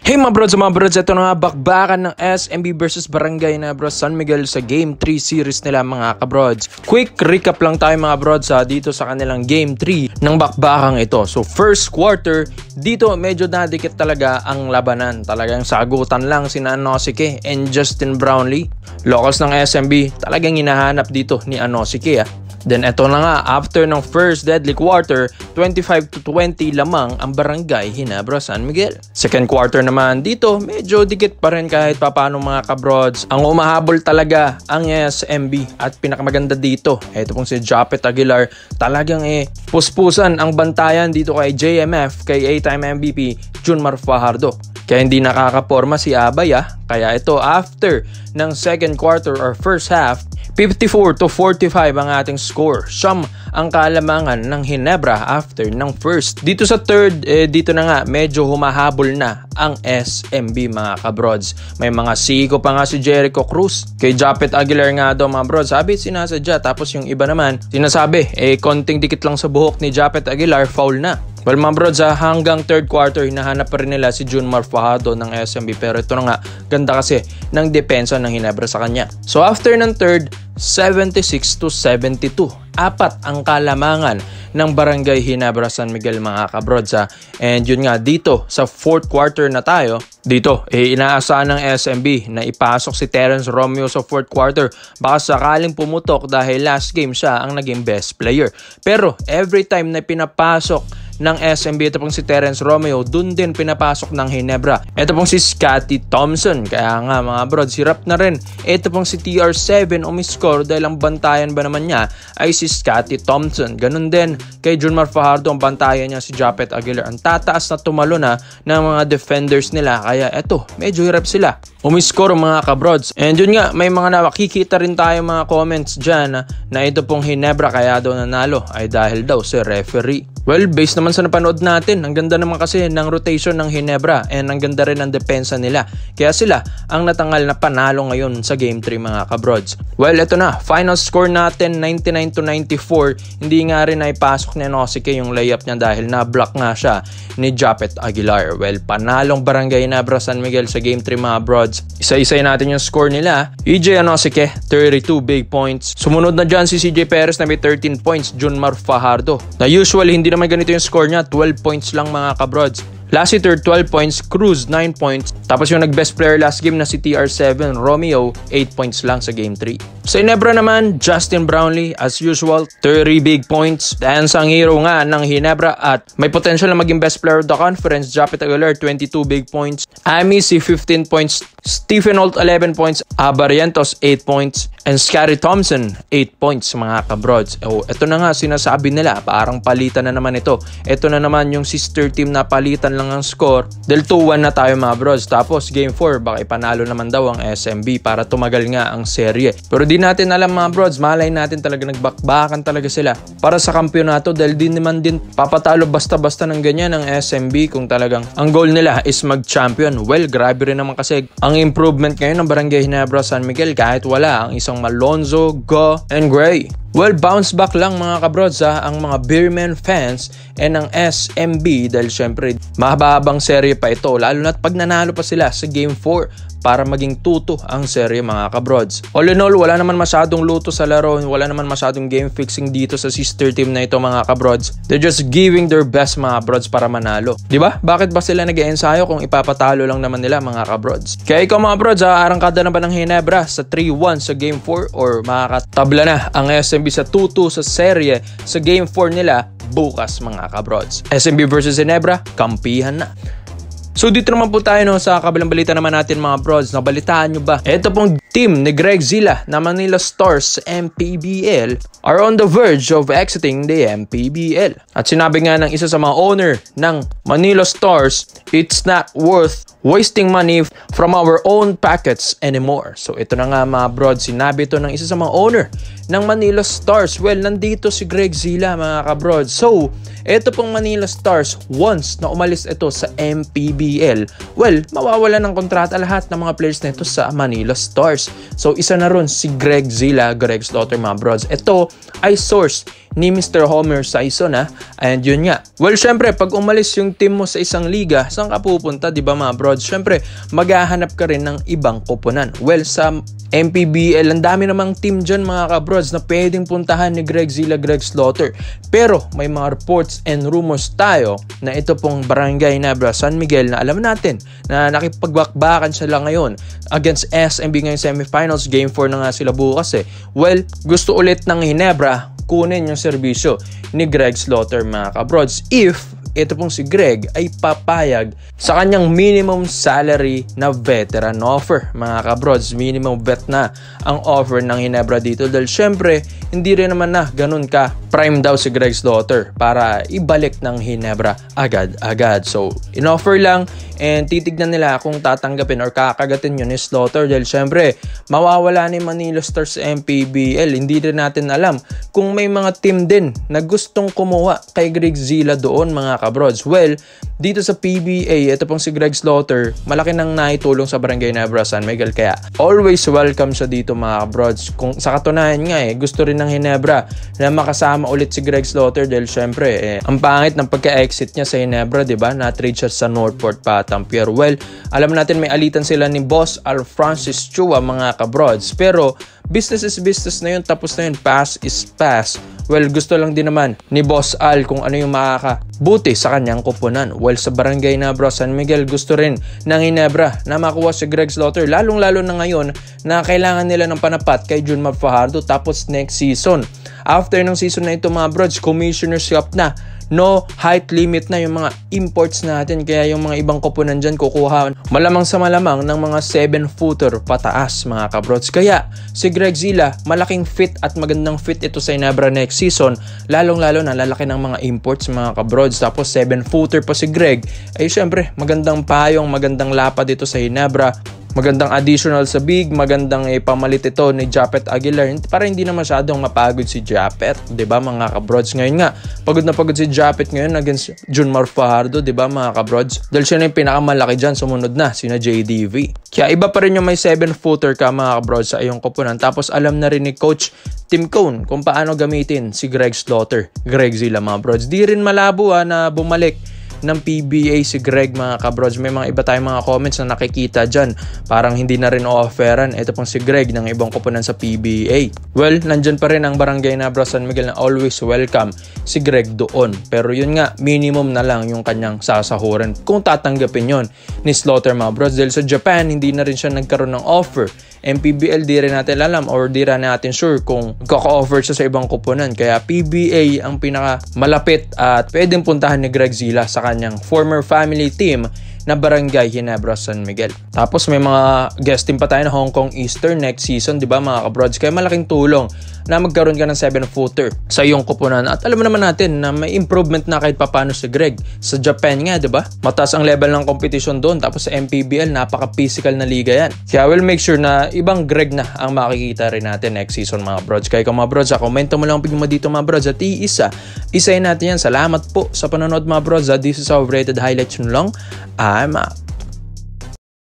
Hey mga brods, ito na nga bakbakan ng SMB versus Barangay na bros San Miguel sa Game 3 series nila mga kabrods. Quick recap lang tayo mga brods dito sa kanilang Game 3 ng bakbakang ito. So first quarter, dito medyo nadikit talaga ang labanan. Talagang sagutan lang sina Anosike and Justin Brownlee. Locals ng SMB, talagang hinahanap dito ni Anosike. Then eto na nga, after ng first deadly quarter, 25-20 lamang ang Barangay Ginebra San Miguel. Second quarter naman, dito medyo dikit pa rin kahit papano mga kabrods. Ang umahabol talaga ang SMB at pinakamaganda dito, eto pong si Japet Aguilar, talagang puspusan ang bantayan dito kay JMF, kay 8-time MVP Junmar Fajardo. Kaya hindi nakakaporma si Abay Kaya ito after ng second quarter or first half, 54-45 ang ating score. Siyam ang kalamangan ng Ginebra after ng first. Dito sa third, dito na nga medyo humahabol na ang SMB mga kabrods. May mga siko pa nga si Jericho Cruz. Kay Japet Aguilar nga daw mga brods, sabi sinasadya. Tapos yung iba naman, sinasabi, konting dikit lang sa buhok ni Japet Aguilar, foul na. Well mga brods, hanggang third quarter, hinahanap pa rin nila si Junmar Fajardo ng SMB. Pero ito na nga, ganda kasi ng depensa ng Ginebra sa kanya. So after ng third, 76-72. Apat ang kalamangan ng Barangay Ginebra San Miguel mga kabrods. And yun nga, dito sa fourth quarter na tayo, dito inaasahan ng SMB na ipasok si Terence Romeo sa fourth quarter. Baka sakaling pumutok dahil last game siya ang naging best player. Pero every time na pinapasok ng SMB, ito pong si Terence Romeo, dun din pinapasok ng Ginebra. Ito pong si Scotty Thompson. Kaya nga mga brods, hirap na rin. Ito pong si TR7 umiscore dahil ang bantayan ba naman niya ay si Scotty Thompson. Ganun din kay Junmar Fajardo, ang bantayan niya si Japet Aguilar. Ang tataas na tumalo na ng mga defenders nila. Kaya eto, medyo hirap sila umiscore mga kabrods. And yun nga, may mga nakikita rin tayo mga comments dyan na ito pong Ginebra kaya daw nanalo ay dahil daw si referee. Well, based naman sa napanood natin, ang ganda naman kasi ng rotation ng Ginebra and ang ganda rin ng depensa nila. Kaya sila ang natangal na panalo ngayon sa Game 3 mga kabrods. Well, ito na. Final score natin, 99-94. Hindi nga rin naipasok ni Anosike yung layup niya dahil na-block nga siya ni Japet Aguilar. Well, panalong Barangay Ginebra San Miguel sa Game 3 mga brods. Isa-isay natin yung score nila. EJ Anosike, 32 big points. Sumunod na dyan si CJ Perez na may 13 points. Junmar Fajardo, na usually hindi naman ganito yung score niya, 12 points lang mga kabrods. Last hitter, 12 points, Cruz 9 points. Tapos yung nag-best player last game na si TR7, Romeo, 8 points lang sa Game 3. Sa Ginebra naman, Justin Brownlee, as usual, 30 big points. Dahil ang hero nga ng Ginebra at may potential na maging best player of the conference, Japet Aguilar, 22 big points. Amici, 15 points. Stephen Holt, 11 points. Barrientos, 8 points. And Scotty Thompson, 8 points mga kabrods. Ito na nga, sinasabi nila, parang palitan na naman ito. Ito na naman yung sister team na palitan lang ang score. Dahil 2-1 na tayo mga bros. Tapos game 4, baka ipanalo naman daw ang SMB para tumagal nga ang serye. Pero di natin alam mga bros, malay natin talaga nagbakbakan talaga sila para sa kampyonato dahil di naman din papatalo basta-basta ng ganyan ang SMB kung talagang ang goal nila is mag-champion. Well, grabe rin naman kasi ang improvement ngayon ng Barangay Ginebra San Miguel kahit wala ang isang Malonzo, Go, and Gray. Well, bounce back lang mga kabrods ang mga Beermen fans and ang SMB dahil syempre mahabang serye pa ito lalo na't pag nanalo pa sila sa Game 4 para maging 2-2 ang serye mga kabrods. All in all, wala naman masyadong luto sa laro, wala naman masyadong game fixing dito sa sister team na ito mga kabrods. They're just giving their best mga kabrods para manalo. Diba? Bakit ba sila nag-e-ensayo kung ipapatalo lang naman nila mga kabrods? Kaya ikaw mga kabrods, arangkada na ba ng Ginebra sa 3-1 sa Game 4 or makakatabla na ang SMB sa 2-2 sa serye sa Game 4 nila bukas mga kabrods? SMB versus Ginebra, kampihan na. So dito naman po tayo sa kabilang balita naman natin mga brods. Nabalitaan nyo ba? Ito pong team ni Greg Zila na Manila Stars MPBL are on the verge of exiting the MPBL. At sinabi nga ng isa sa mga owner ng Manila Stars, it's not worth wasting money from our own pockets anymore. So ito na nga mga brods, sinabi ito ng isa sa mga owner ng Manila Stars. Well, nandito si Greg Zila mga kabrods. So ito pong Manila Stars, once na umalis ito sa MPBL, well, mawawala ng kontrata lahat ng mga players na ito sa Manila Stars. So isa na ron si Greg Zila, Greg's daughter mga brods. Ito ay source ni Mr. Homer Saison And yun nga. Well, syempre, pag umalis yung team mo sa isang liga, saan ka pupunta, di ba mga brods? Syempre, maghahanap ka rin ng ibang koponan. Well, sa MPBL, ang dami namang team dyan mga kabrods na pwedeng puntahan ni Greg Zilla, Greg Slaughter. Pero may mga reports and rumors tayo na ito pong Barangay Hinebra San Miguel na alam natin na nakipagbakbakan sila ngayon against SMB ngayong semifinals. Game 4 na nga sila bukas eh. Well, gusto ulit ng Hinebra kunin yung serbisyo ni Greg Slaughter mga kabrods if ito pong si Greg ay papayag sa kanyang minimum salary na veteran offer mga kabrods. Minimum vet na ang offer ng Hinebra dito dahil syempre hindi rin naman na ganun ka prime daw si Greg Slaughter para ibalik ng Hinebra agad-agad. So in-offer lang and titignan nila kung tatanggapin or kakagatin yun ni Slaughter dahil syempre mawawala ni Manila Stars sa MPBL. Hindi rin natin alam kung may mga team din na gustong kumuha kay Greg Zilla doon mga kabrods. Well, dito sa PBA, ito pong si Greg Slaughter, malaki nang naitulong sa Barangay Hinebra San Miguel kaya always welcome siya dito mga kabrods. Kung sa katunayan nga gusto rin ng Hinebra na makasama ulit si Greg Slaughter dahil syempre ang pangit ng pagka-exit niya sa Hinebra, diba? Na-trade siya sa Northport pa Tampier. Well, alam natin may alitan sila ni Boss Al Francis Chua mga kabrods, pero business is business na yun, tapos na yun, pass is pass. Well, gusto lang din naman ni Boss Al kung ano yung makakabuti sa kanyang koponan. Well, sa Barangay Hinebra San Miguel, gusto rin ng Hinebra na makuha si Greg Slaughter, lalong-lalo na ngayon na kailangan nila ng panapat kay Junmar Fajardo tapos next season. After ng season na ito mga brods, Commissioner's Cup na. No height limit na yung mga imports natin kaya yung mga ibang koponan dyan kukuha malamang sa malamang ng mga 7-footer pataas mga kabrods. Kaya si Greg Zilla malaking fit at magandang fit ito sa Hinebra next season, lalong-lalo na lalaki ng mga imports mga kabrods. Tapos 7-footer pa si Greg ay syempre magandang payong, magandang lapad dito sa Hinebra. Magandang additional sa big, magandang pamalit ito ni Japet Aguilar para hindi na masyadong mapagod si Japet, 'di ba mga kabrods? Ngayon nga, pagod na pagod si Japet ngayon against Junmar Fajardo, 'di ba mga kabrods? Dahil siya na yung pinakamalaki diyan, sumunod na sina JDV. Kaya iba pa rin yung may 7-footer ka mga kabrods sa iyong koponan. Tapos alam na rin ni Coach Tim Cone kung paano gamitin si Greg Slaughter, Greg Zilla mga kabrods. Di rin malabo na bumalik ng PBA si Greg mga kabrods. May mga iba tayong mga comments na nakikita dyan, parang hindi na rin o-offeran ito pong si Greg ng ibang koponan sa PBA. Well, nandyan pa rin ang Barangay Hinebra San Miguel na always welcome si Greg doon, pero yun nga, minimum na lang yung kanyang sasahuran kung tatanggapin yon ni Slaughter mga bros. Dahil sa Japan hindi na rin siya nagkaroon ng offer. MPBL di rin natin alam or di rin natin sure kung kaka-offer siya sa ibang koponan. Kaya PBA ang pinaka malapit at pwedeng puntahan ni Greg Zilla sa kanyang former family team na Barangay Hinebra San Miguel. Tapos may mga guest team pa tayo na Hong Kong Eastern next season, di ba mga kabrods? Kaya malaking tulong na magkaroon ka ng 7-footer sa iyong koponan. At alam naman natin na may improvement na kahit papano si Greg. Sa Japan nga, di ba? Mataas ang level ng competition doon. Tapos sa MPBL, napaka-physical na liga yan. Kaya we'll make sure na ibang Greg na ang makikita rin natin next season mga brods. Kaya kung mga brods, komento mo lang ang pigma dito mga brods. At isayin natin yan. Salamat po sa panonood mga brods. This is our rated highlights long. I'm out.